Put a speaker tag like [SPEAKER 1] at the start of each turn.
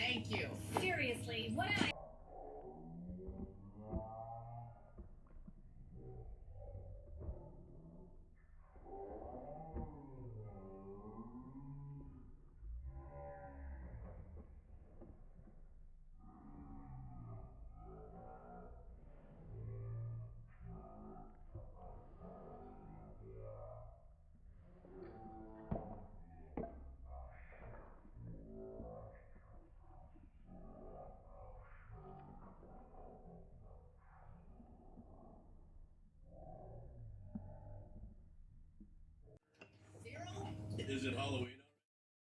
[SPEAKER 1] Thank you.
[SPEAKER 2] Seriously, what am I?
[SPEAKER 1] Is it Halloween?